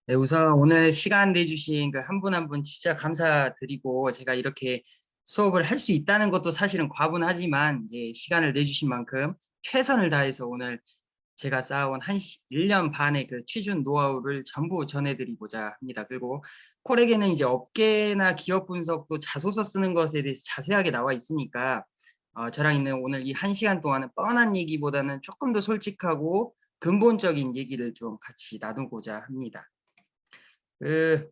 네, 우선 오늘 시간 내주신 그 한 분 한 분 진짜 감사드리고 제가 이렇게 수업을 할 수 있다는 것도 사실은 과분하지만 이제 시간을 내주신 만큼 최선을 다해서 오늘 제가 쌓아온 1년 반의 그 취준 노하우를 전부 전해드리고자 합니다. 그리고 콜에게는 이제 업계나 기업 분석도 자소서 쓰는 것에 대해서 자세하게 나와 있으니까 저랑 있는 오늘 이 1시간 동안은 뻔한 얘기보다는 조금 더 솔직하고 근본적인 얘기를 좀 같이 나누고자 합니다. 그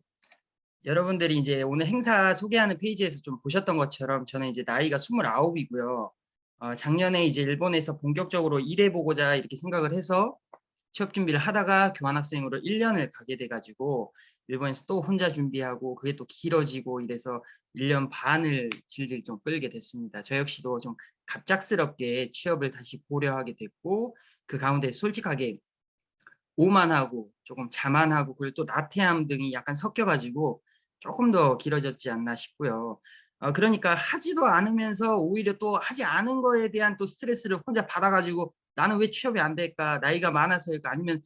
여러분들이 이제 오늘 행사 소개하는 페이지에서 좀 보셨던 것처럼 저는 이제 나이가 29이고요. 작년에 이제 일본에서 본격적으로 일해보고자 이렇게 생각을 해서 취업 준비를 하다가 교환학생으로 1년을 가게 돼가지고 일본에서 또 혼자 준비하고 그게 또 길어지고 이래서 1년 반을 질질 좀 끌게 됐습니다. 저 역시도 좀 갑작스럽게 취업을 다시 고려하게 됐고 그 가운데 솔직하게 오만하고 조금 자만하고 그리고 또 나태함 등이 약간 섞여가지고 조금 더 길어졌지 않나 싶고요. 그러니까 하지도 않으면서 오히려 또 하지 않은 거에 대한 또 스트레스를 혼자 받아가지고 나는 왜 취업이 안 될까? 나이가 많아서일까? 아니면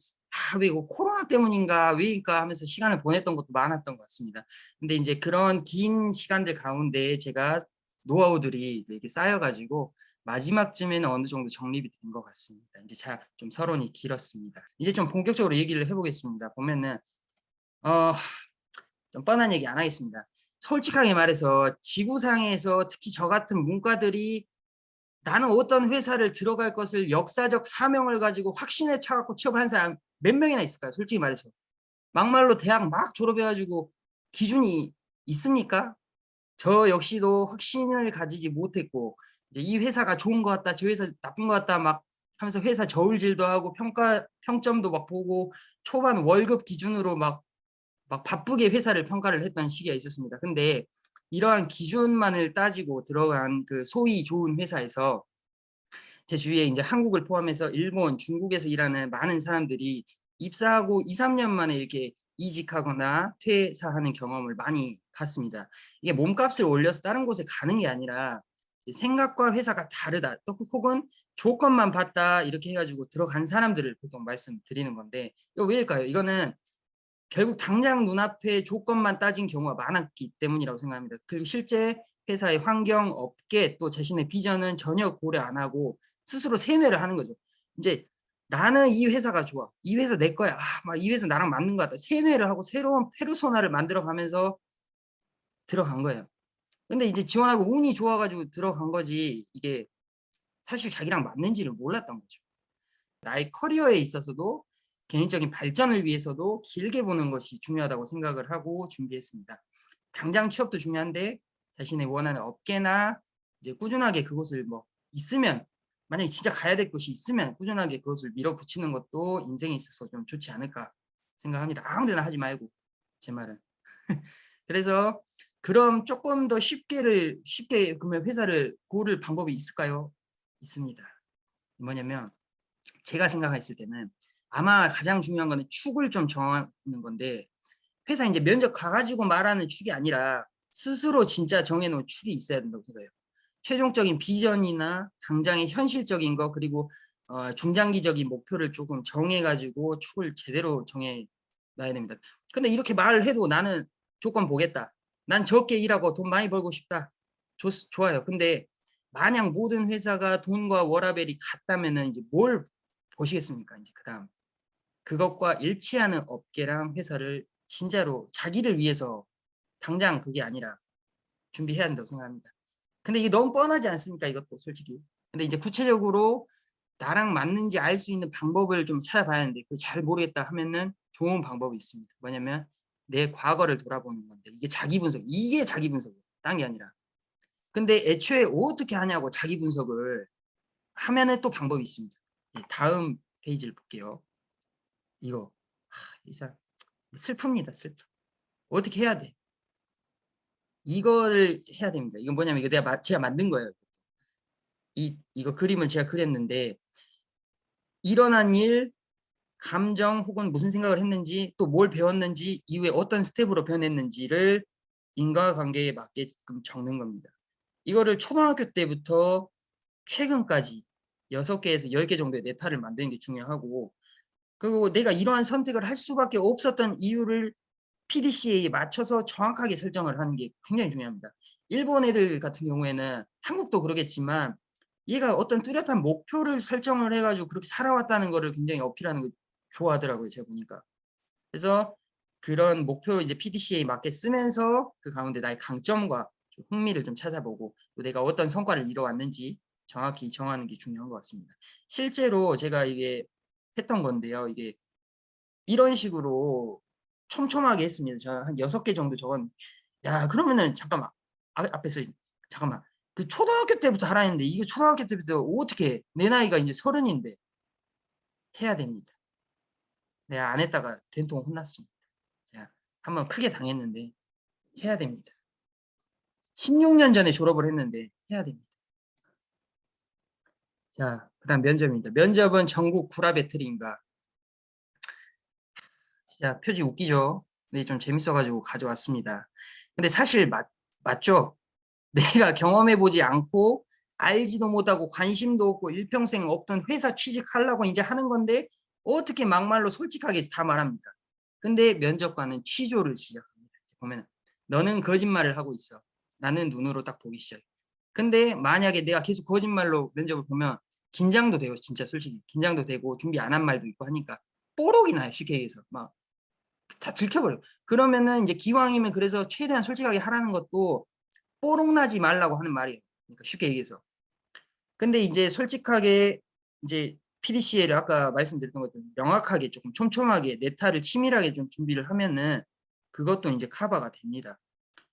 왜 이거 코로나 때문인가? 왜일까? 하면서 시간을 보냈던 것도 많았던 것 같습니다. 근데 이제 그런 긴 시간들 가운데 제가 노하우들이 이렇게 쌓여가지고 마지막쯤에는 어느 정도 정립이 된 것 같습니다. 이제 좀 서론이 길었습니다. 이제 좀 본격적으로 얘기를 해보겠습니다. 보면은 어, 좀 뻔한 얘기 안 하겠습니다. 솔직하게 말해서 지구상에서 특히 저 같은 문과들이 나는 어떤 회사를 들어갈 것을 역사적 사명을 가지고 확신에 차갖고 취업을 한 사람 몇 명이나 있을까요? 솔직히 말해서. 막말로 대학 막 졸업해가지고 기준이 있습니까? 저 역시도 확신을 가지지 못했고 이제 이 회사가 좋은 것 같다, 저 회사 나쁜 것 같다 막 하면서 회사 저울질도 하고 평점도 막 보고 초반 월급 기준으로 막 바쁘게 회사를 평가를 했던 시기가 있었습니다. 근데 이러한 기준만을 따지고 들어간 그 소위 좋은 회사에서 제 주위에 이제 한국을 포함해서 일본, 중국에서 일하는 많은 사람들이 입사하고 2, 3년 만에 이렇게 이직하거나 퇴사하는 경험을 많이 갖습니다. 이게 몸값을 올려서 다른 곳에 가는 게 아니라 생각과 회사가 다르다. 또 혹은 조건만 봤다 이렇게 해가지고 들어간 사람들을 보통 말씀드리는 건데 이거 왜일까요? 이거는 결국 당장 눈앞에 조건만 따진 경우가 많았기 때문이라고 생각합니다. 그리고 실제 회사의 환경, 업계 또 자신의 비전은 전혀 고려 안 하고 스스로 세뇌를 하는 거죠. 이제 나는 이 회사가 좋아. 이 회사 내 거야. 막 이 회사 나랑 맞는 것 같다. 세뇌를 하고 새로운 페르소나를 만들어 가면서 들어간 거예요. 근데 이제 지원하고 운이 좋아가지고 들어간 거지 이게 사실 자기랑 맞는지를 몰랐던 거죠. 나의 커리어에 있어서도 개인적인 발전을 위해서도 길게 보는 것이 중요하다고 생각을 하고 준비했습니다. 당장 취업도 중요한데 자신의 원하는 업계나 이제 꾸준하게 그곳을 뭐 있으면 만약에 진짜 가야 될 곳이 있으면 꾸준하게 그것을 밀어붙이는 것도 인생에 있어서 좀 좋지 않을까 생각합니다. 아무 데나 하지 말고 제 말은. 그래서 그럼 조금 더 쉽게 그러면 회사를 고를 방법이 있을까요? 있습니다. 뭐냐면 제가 생각했을 때는 아마 가장 중요한 거는 축을 좀 정하는 건데 회사 이제 면접 가가지고 말하는 축이 아니라 스스로 진짜 정해놓은 축이 있어야 된다고 생각해요. 최종적인 비전이나 당장의 현실적인 거 그리고 중장기적인 목표를 조금 정해가지고 축을 제대로 정해 놔야 됩니다. 근데 이렇게 말을 해도 나는 조건 보겠다. 난 적게 일하고 돈 많이 벌고 싶다. 좋아요. 근데 만약 모든 회사가 돈과 워라밸이 같다면은 이제 뭘 보시겠습니까? 이제 그다음 그것과 일치하는 업계랑 회사를 진짜로 자기를 위해서 당장 그게 아니라 준비해야 한다고 생각합니다. 근데 이게 너무 뻔하지 않습니까? 이것도 솔직히. 근데 이제 구체적으로 나랑 맞는지 알 수 있는 방법을 좀 찾아봐야 하는데 그걸 잘 모르겠다 하면은 좋은 방법이 있습니다. 뭐냐면 내 과거를 돌아보는 건데 이게 자기 분석, 이게 자기 분석이에요. 딴 게 아니라. 근데 애초에 어떻게 하냐고 자기 분석을 하면은 또 방법이 있습니다. 다음 페이지를 볼게요. 이거 이상 슬픕니다. 슬픔. 어떻게 해야 돼? 이거를 해야 됩니다. 이건 뭐냐면 이거 제가 만든 거예요. 이거 그림을 제가 그렸는데 일어난 일, 감정 혹은 무슨 생각을 했는지 또 뭘 배웠는지 이후에 어떤 스텝으로 변했는지를 인과관계에 맞게끔 적는 겁니다. 이거를 초등학교 때부터 최근까지 6개에서 10개 정도의 네타를 만드는 게 중요하고 그리고 내가 이러한 선택을 할 수밖에 없었던 이유를 PDCA에 맞춰서 정확하게 설정을 하는 게 굉장히 중요합니다. 일본 애들 같은 경우에는 한국도 그러겠지만 얘가 어떤 뚜렷한 목표를 설정을 해가지고 그렇게 살아왔다는 거를 굉장히 어필하는 거 좋아하더라고요. 제가 보니까. 그래서 그런 목표 이제 PDCA에 맞게 쓰면서 그 가운데 나의 강점과 좀 흥미를 좀 찾아보고 또 내가 어떤 성과를 이뤄왔는지 정확히 정하는 게 중요한 것 같습니다. 실제로 제가 이게 했던 건데요. 이게 이런 식으로 촘촘하게 했습니다. 저 한 6개 정도 적은. 야, 그러면은 잠깐만. 앞에서 잠깐만. 그 초등학교 때부터 하라 했는데 이거 초등학교 때부터 어떻게 내 나이가 이제 30인데 해야 됩니다. 내가 안 했다가 된통 혼났습니다. 제가 한번 크게 당했는데 해야 됩니다. 16년 전에 졸업을 했는데 해야 됩니다. 자, 그다음 면접입니다. 면접은 전국 구라 배틀인가. 진짜 표지 웃기죠? 근데 좀 재밌어가지고 가져왔습니다. 근데 사실 맞죠? 내가 경험해보지 않고 알지도 못하고 관심도 없고 일평생 없던 회사 취직하려고 이제 하는 건데 어떻게 막말로 솔직하게 다 말합니까? 근데 면접관은 취조를 시작합니다. 보면 너는 거짓말을 하고 있어. 나는 눈으로 딱 보기 시작해. 근데 만약에 내가 계속 거짓말로 면접을 보면 긴장도 돼요. 진짜 솔직히 긴장도 되고 준비 안 한 말도 있고 하니까 뽀록이 나요. 쉽게 얘기해서 막 다 들켜버려요. 그러면은 이제 기왕이면 그래서 최대한 솔직하게 하라는 것도 뽀록나지 말라고 하는 말이에요. 그러니까 쉽게 얘기해서. 근데 이제 솔직하게 이제 PDCA를 아까 말씀드렸던 것처럼 명확하게 조금 촘촘하게 네타를 치밀하게 좀 준비를 하면은 그것도 이제 커버가 됩니다.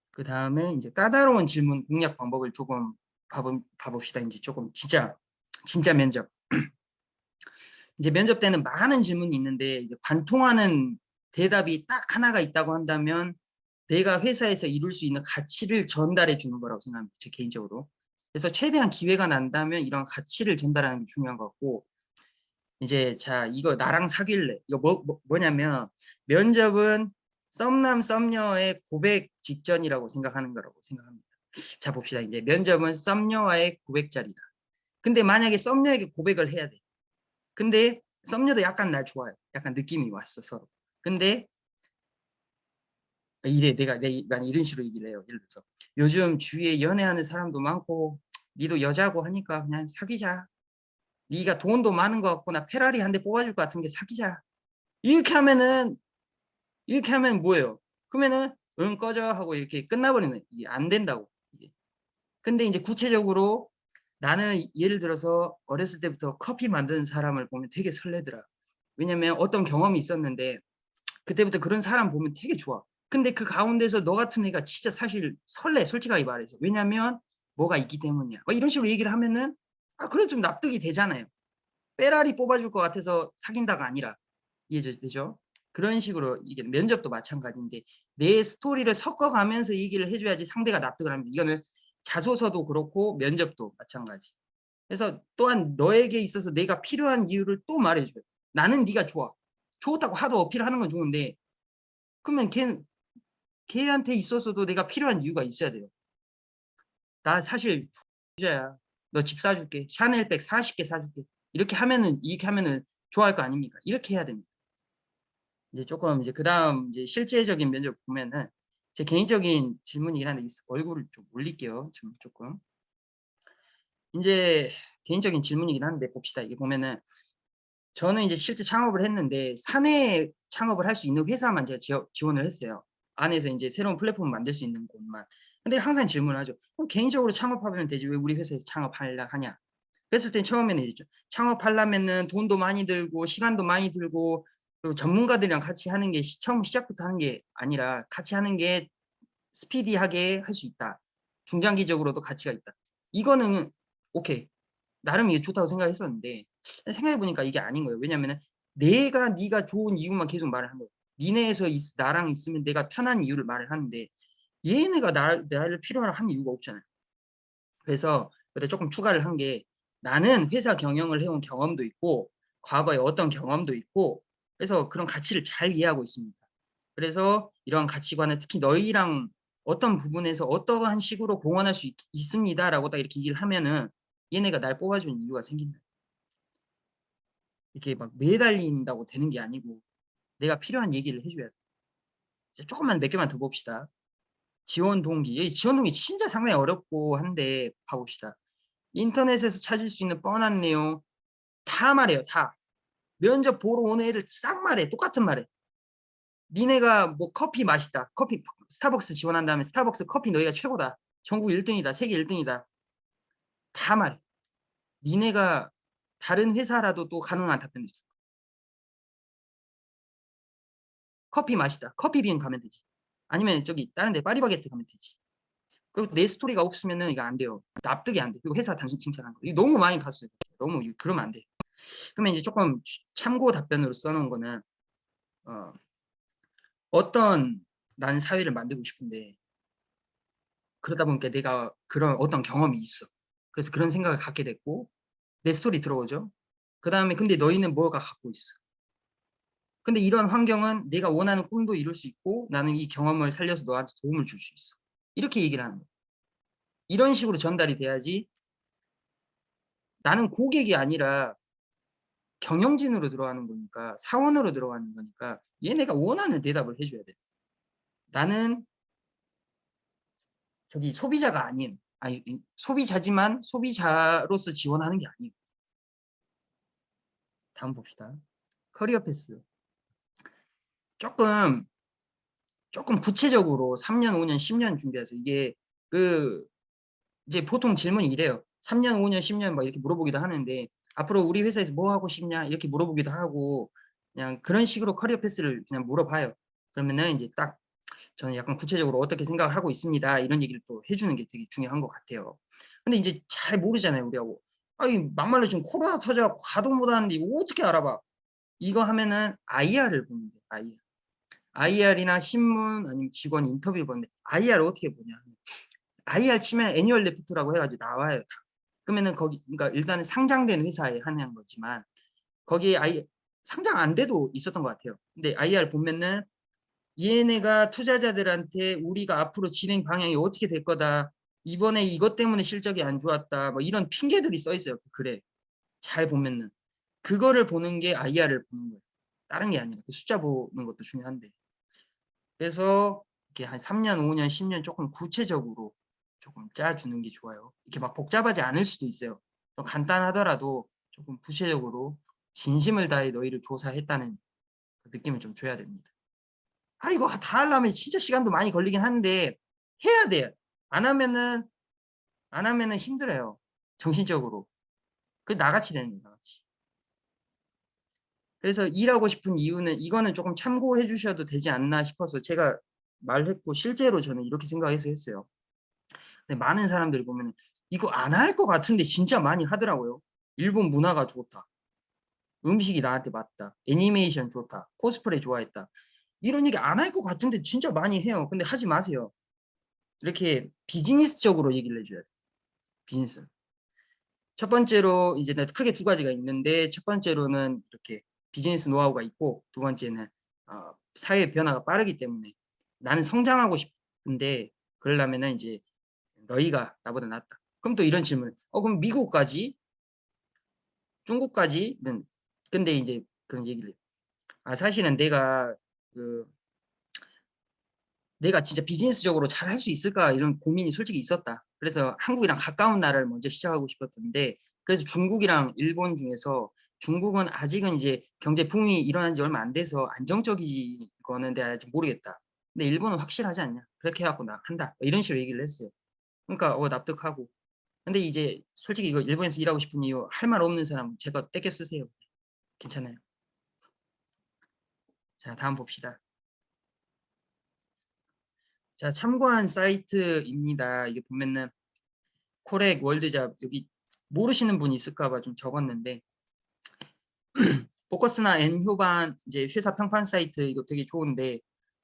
그 다음에 이제 까다로운 질문 공략 방법을 조금 봐봅시다. 이제 조금 진짜 면접. 이제 면접 때는 많은 질문이 있는데 이제 관통하는 대답이 딱 하나가 있다고 한다면 내가 회사에서 이룰 수 있는 가치를 전달해 주는 거라고 생각합니다. 제 개인적으로. 그래서 최대한 기회가 난다면 이런 가치를 전달하는 게 중요한 것 같고 이제 자 이거 나랑 사귈래 이거 뭐냐면 면접은 썸남 썸녀의 고백 직전이라고 생각하는 거라고 생각합니다. 자 봅시다. 이제 면접은 썸녀와의 고백 자리다. 근데 만약에 썸녀에게 고백을 해야 돼. 근데 썸녀도 약간 날 좋아해. 약간 느낌이 왔어 서로. 근데 내가 이런 식으로 얘기를 해요. 예를 들어서 요즘 주위에 연애하는 사람도 많고 니도 여자고 하니까 그냥 사귀자. 니가 돈도 많은 것 같고 나 페라리 한 대 뽑아줄 것 같은 게 사귀자. 이렇게 하면은 이렇게 하면 뭐예요? 그러면은 응 꺼져 하고 이렇게 끝나버리는 이게 안 된다고. 이게. 근데 이제 구체적으로 나는 예를 들어서 어렸을 때부터 커피 만드는 사람을 보면 되게 설레더라. 왜냐면 어떤 경험이 있었는데 그때부터 그런 사람 보면 되게 좋아. 근데 그 가운데서 너 같은 애가 진짜 사실 설레, 솔직하게 말해서. 왜냐면 뭐가 있기 때문이야. 이런 식으로 얘기를 하면은 그래 좀 납득이 되잖아요. 페라리 뽑아줄 것 같아서 사귄다가 아니라 이해되죠? 그런 식으로 이게 면접도 마찬가지인데 내 스토리를 섞어가면서 얘기를 해줘야지 상대가 납득을 합니다. 이거는 자소서도 그렇고 면접도 마찬가지. 그래서 또한 너에게 있어서 내가 필요한 이유를 또 말해줘요. 나는 네가 좋아. 좋다고 하도 어필하는 건 좋은데 그러면 걔한테 있어서도 내가 필요한 이유가 있어야 돼요. 나 사실 부자야. 너 집 사줄게. 샤넬백 40개 사줄게. 이렇게 하면은 좋아할 거 아닙니까? 이렇게 해야 됩니다. 이제 조금 이제 그다음 이제 실제적인 면접 보면은 제 개인적인 질문이긴 한데 얼굴을 좀 올릴게요. 조금. 이제 개인적인 질문이긴 한데 봅시다. 이게 보면은 저는 이제 실제 창업을 했는데 사내 창업을 할 수 있는 회사만 제가 지원을 했어요. 안에서 이제 새로운 플랫폼을 만들 수 있는 곳만. 근데 항상 질문을 하죠. 그럼 개인적으로 창업하면 되지 왜 우리 회사에서 창업하려 하냐? 그랬을 땐 처음에는 이랬죠. 창업하려면은 돈도 많이 들고 시간도 많이 들고 그리고 전문가들이랑 같이 하는 게 처음 시작부터 하는 게 아니라 같이 하는 게 스피디하게 할 수 있다. 중장기적으로도 가치가 있다. 이거는 오케이. 나름 이게 좋다고 생각했었는데 생각해보니까 이게 아닌 거예요. 왜냐면은 네가 좋은 이유만 계속 말을 한 거예요. 니네에서 나랑 있으면 내가 편한 이유를 말을 하는데 얘네가 나를 필요로 한 이유가 없잖아요. 그래서 그때 조금 추가를 한 게 나는 회사 경영을 해온 경험도 있고 과거에 어떤 경험도 있고 그래서 그런 가치를 잘 이해하고 있습니다. 그래서 이러한 가치관을 특히 너희랑 어떤 부분에서 어떠한 식으로 공헌할 수 있습니다라고 딱 이렇게 얘기를 하면은 얘네가 날 뽑아주는 이유가 생긴다. 이렇게 막 매달린다고 되는 게 아니고 내가 필요한 얘기를 해줘야 돼. 이제 조금만 몇 개만 더 봅시다. 지원 동기. 이 지원 동기 진짜 상당히 어렵고 한데 봐봅시다. 인터넷에서 찾을 수 있는 뻔한 내용 다 말해요. 다. 면접 보러 오는 애들 싹 말해. 똑같은 말해. 니네가 뭐 커피 맛있다. 커피 스타벅스 지원한다면 스타벅스 커피 너희가 최고다. 전국 1등이다. 세계 1등이다. 다 말해. 니네가 다른 회사라도 또 가능한 답변도 있어. 커피 맛있다. 커피 비행 가면 되지. 아니면 저기 다른 데 파리바게뜨 가면 되지. 그리고 내 스토리가 없으면은 이거 안 돼요. 납득이 안 돼. 그리고 회사 단순 칭찬한 거. 이거 너무 많이 봤어요. 너무 그러면 안 돼. 그러면 이제 조금 참고 답변으로 써놓은 거는 어떤 난 사회를 만들고 싶은데 그러다 보니까 내가 그런 어떤 경험이 있어. 그래서 그런 생각을 갖게 됐고 내 스토리 들어오죠. 그 다음에 근데 너희는 뭐가 갖고 있어. 근데 이런 환경은 내가 원하는 꿈도 이룰 수 있고 나는 이 경험을 살려서 너한테 도움을 줄 수 있어. 이렇게 얘기를 하는 거야. 이런 식으로 전달이 돼야지 나는 고객이 아니라 경영진으로 들어가는 거니까 사원으로 들어가는 거니까 얘네가 원하는 대답을 해줘야 돼. 나는 저기 소비자가 아닌 아니 소비자지만 소비자로서 지원하는 게 아니에요. 다음 봅시다. 커리어 패스. 조금 구체적으로 3년, 5년, 10년 준비해서 이게 그 이제 보통 질문이 이래요. 3년, 5년, 10년 막 이렇게 물어보기도 하는데 앞으로 우리 회사에서 뭐 하고 싶냐 이렇게 물어보기도 하고 그냥 그런 식으로 커리어 패스를 그냥 물어봐요. 그러면은 이제 딱 저는 약간 구체적으로 어떻게 생각을 하고 있습니다. 이런 얘기를 또 해주는 게 되게 중요한 것 같아요. 근데 이제 잘 모르잖아요, 우리하고. 아니, 막말로 지금 코로나 터져갖고 가도 못하는데 이거 어떻게 알아봐? 이거 하면은 IR을 보는 거예요, IR. IR이나 신문 아니면 직원 인터뷰를 보는데 IR 어떻게 보냐. IR 치면 애뉴얼 레포트라고 해가지고 나와요. 그러면은 거기, 그러니까 일단은 상장된 회사에 하는 거지만 거기에 상장 안 돼도 있었던 것 같아요. 근데 IR 보면은 얘네가 투자자들한테 우리가 앞으로 진행 방향이 어떻게 될 거다. 이번에 이것 때문에 실적이 안 좋았다. 뭐 이런 핑계들이 써 있어요. 그래. 잘 보면은. 그거를 보는 게 IR을 보는 거예요. 다른 게 아니라 그 숫자 보는 것도 중요한데. 그래서 이렇게 한 3년, 5년, 10년 조금 구체적으로 조금 짜주는 게 좋아요. 이렇게 막 복잡하지 않을 수도 있어요. 좀 간단하더라도 조금 구체적으로 진심을 다해 너희를 조사했다는 그 느낌을 좀 줘야 됩니다. 아 이거 다 하려면 진짜 시간도 많이 걸리긴 한데 해야 돼요. 안 하면은 힘들어요. 정신적으로. 그 나같이 되는 거예요. 나같이. 그래서 일하고 싶은 이유는 이거는 조금 참고해 주셔도 되지 않나 싶어서 제가 말했고 실제로 저는 이렇게 생각해서 했어요. 근데 많은 사람들이 보면 이거 안 할 것 같은데 진짜 많이 하더라고요. 일본 문화가 좋다. 음식이 나한테 맞다. 애니메이션 좋다. 코스프레 좋아했다. 이런 얘기 안 할 것 같은데 진짜 많이 해요. 근데 하지 마세요. 이렇게 비즈니스적으로 얘기를 해줘야 돼요. 비즈니스. 첫 번째로 이제 크게 두 가지가 있는데 첫 번째로는 이렇게 비즈니스 노하우가 있고 두 번째는 사회 변화가 빠르기 때문에 나는 성장하고 싶은데 그러려면은 이제 너희가 나보다 낫다. 그럼 또 이런 질문. 그럼 미국까지? 중국까지?는 근데 이제 그런 얘기를 해요. 사실은 그 내가 진짜 비즈니스적으로 잘 할 수 있을까 이런 고민이 솔직히 있었다. 그래서 한국이랑 가까운 나라를 먼저 시작하고 싶었는데 그래서 중국이랑 일본 중에서 중국은 아직은 이제 경제 붐이 일어난 지 얼마 안 돼서 안정적이거는 내가 아직 모르겠다. 근데 일본은 확실하지 않냐. 그렇게 해갖고 나 한다. 이런 식으로 얘기를 했어요. 그러니까 납득하고. 근데 이제 솔직히 이거 일본에서 일하고 싶은 이유 할 말 없는 사람 제가 떼껴 쓰세요. 괜찮아요. 자, 다음 봅시다. 자, 참고한 사이트입니다. 이게 보면은 코렉 월드잡 여기 모르시는 분 있을까 봐 좀 적었는데 포커스나 엔휴반 이제 회사 평판 사이트 이거 되게 좋은데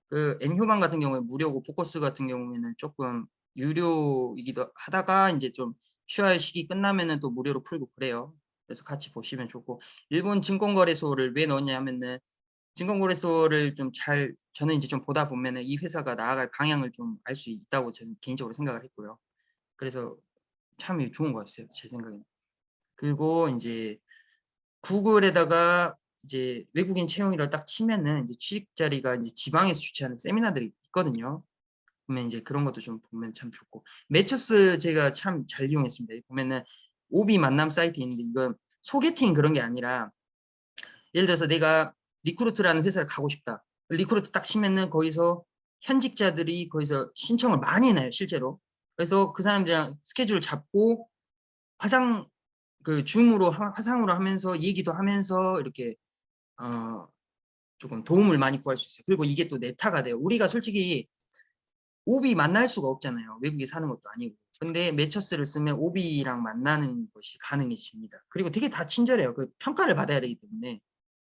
그 엔휴반 같은 경우에 무료고 포커스 같은 경우에는 조금 유료이기도 하다가 이제 좀 QR 시기 끝나면은 또 무료로 풀고 그래요. 그래서 같이 보시면 좋고 일본 증권거래소를 왜 넣었냐 하면은 증권거래소를 좀 저는 이제 좀 보다 보면은 이 회사가 나아갈 방향을 좀 알 수 있다고 저는 개인적으로 생각을 했고요. 그래서 참 좋은 것 같아요. 제 생각에는. 그리고 이제 구글에다가 이제 외국인 채용이라고 딱 치면은 이제 취직 자리가 이제 지방에서 주최하는 세미나들이 있거든요. 보면 이제 그런 것도 좀 보면 참 좋고, 매처스 제가 참 잘 이용했습니다. 보면은 오비 만남 사이트 있는데 이건 소개팅 그런 게 아니라, 예를 들어서 내가 리크루트라는 회사를 가고 싶다. 리크루트 딱 치면은 거기서 현직자들이 거기서 신청을 많이 해놔요, 실제로. 그래서 그 사람들이랑 스케줄 잡고 화상 그 줌으로 화상으로 하면서 얘기도 하면서 이렇게 조금 도움을 많이 구할 수 있어요. 그리고 이게 또 네타가 돼요. 우리가 솔직히 오비 만날 수가 없잖아요. 외국에 사는 것도 아니고. 근데 매처스를 쓰면 오비랑 만나는 것이 가능해집니다. 그리고 되게 다 친절해요. 그 평가를 받아야 되기 때문에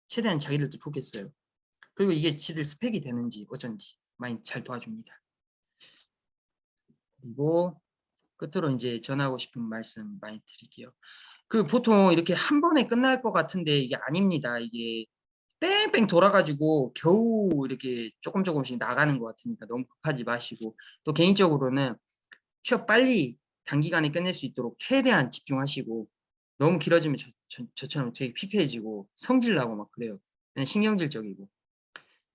최대한 자기들도 좋겠어요. 그리고 이게 지들 스펙이 되는지 어쩐지 많이 잘 도와줍니다. 그리고 끝으로 이제 전하고 싶은 말씀 많이 드릴게요. 그 보통 이렇게 한 번에 끝날 것 같은데 이게 아닙니다. 이게 뺑뺑 돌아가지고 겨우 이렇게 조금 조금씩 나가는 것 같으니까 너무 급하지 마시고, 또 개인적으로는 취업 빨리 단기간에 끝낼 수 있도록 최대한 집중하시고, 너무 길어지면 저처럼 되게 피폐해지고 성질 나고 막 그래요. 그냥 신경질적이고.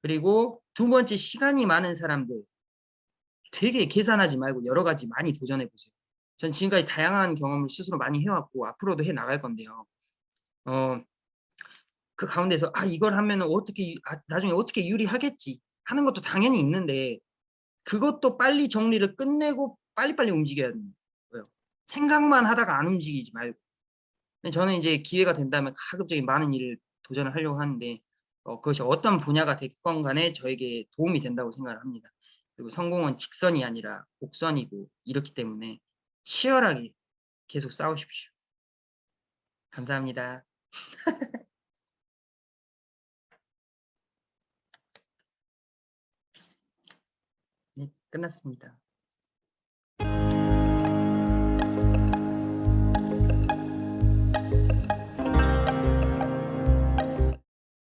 그리고 두 번째, 시간이 많은 사람들 되게 계산하지 말고 여러 가지 많이 도전해 보세요. 전 지금까지 다양한 경험을 스스로 많이 해왔고 앞으로도 해 나갈 건데요. 그 가운데서 이걸 하면 어떻게 나중에 어떻게 유리하겠지 하는 것도 당연히 있는데, 그것도 빨리 정리를 끝내고 빨리빨리 움직여야 돼요. 생각만 하다가 안 움직이지 말고. 저는 이제 기회가 된다면 가급적인 많은 일을 도전을 하려고 하는데, 그것이 어떤 분야가 됐건 간에 저에게 도움이 된다고 생각을 합니다. 그리고 성공은 직선이 아니라 곡선이고 이렇기 때문에 치열하게 계속 싸우십시오. 감사합니다. 네, 끝났습니다.